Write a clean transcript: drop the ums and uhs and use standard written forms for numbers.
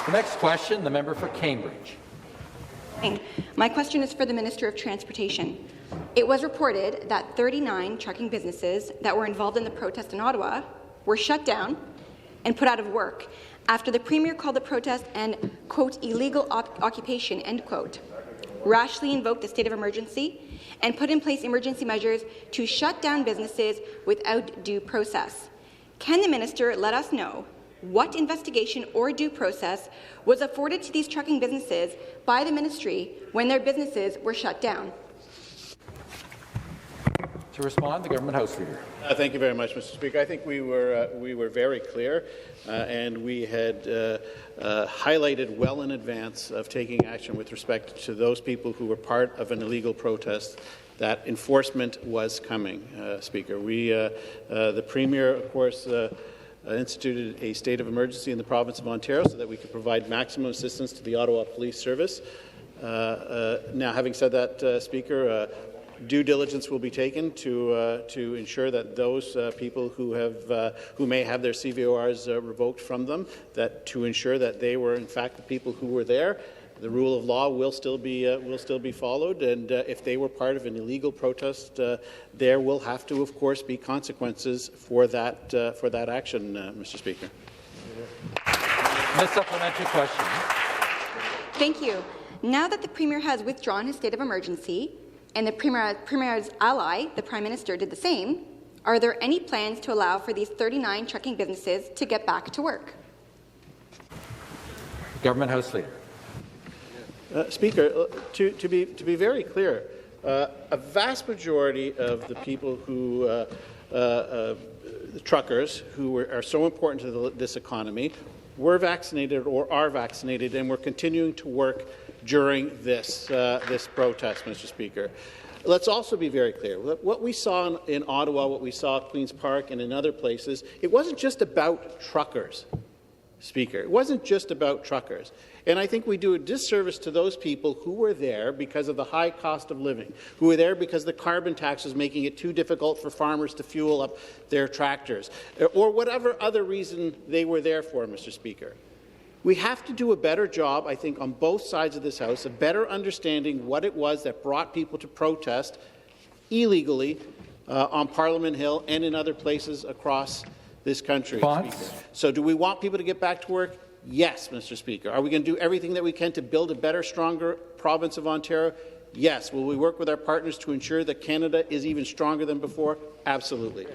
The next question, the member for Cambridge. My question is for the Minister of Transportation. It was reported that 39 trucking businesses that were involved in the protest in Ottawa were shut down and put out of work after the Premier called the protest an, quote, illegal occupation, end quote, rashly invoked the state of emergency, and put in place emergency measures to shut down businesses without due process. Can the minister let us know what investigation or due process was afforded to these trucking businesses by the ministry when their businesses were shut down? To respond, the Government House Leader. Thank you very much, Mr. Speaker. I think we were very clear, and we had highlighted well in advance of taking action with respect to those people who were part of an illegal protest that enforcement was coming, Speaker. The Premier, of course, instituted a state of emergency in the province of Ontario so that we could provide maximum assistance to the Ottawa Police Service. Now, having said that, Speaker, due diligence will be taken to ensure that those people who may have their CVORs revoked from them, that to ensure that they were in fact the people who were there. The rule of law will still be followed, and if they were part of an illegal protest, there will have to, of course, be consequences for that action, Mr. Speaker. The supplementary question. Thank you. Now that the Premier has withdrawn his state of emergency, and the Premier's ally, the Prime Minister, did the same, are there any plans to allow for these 39 trucking businesses to get back to work? Government House Leader. Speaker, to be very clear, a vast majority of the people who, the truckers who are so important to this economy, were vaccinated or are vaccinated, and we're continuing to work during this protest, Mr. Speaker. Let's also be very clear. What we saw in Ottawa, what we saw at Queen's Park and in other places, it wasn't just about truckers, Speaker. It wasn't just about truckers. And I think we do a disservice to those people who were there because of the high cost of living, who were there because the carbon tax was making it too difficult for farmers to fuel up their tractors, or whatever other reason they were there for, Mr. Speaker. We have to do a better job, I think, on both sides of this House, of better understanding what it was that brought people to protest illegally on Parliament Hill and in other places across this country. So do we want people to get back to work? Yes, Mr. Speaker. Are we going to do everything that we can to build a better, stronger province of Ontario? Yes. Will we work with our partners to ensure that Canada is even stronger than before? Absolutely.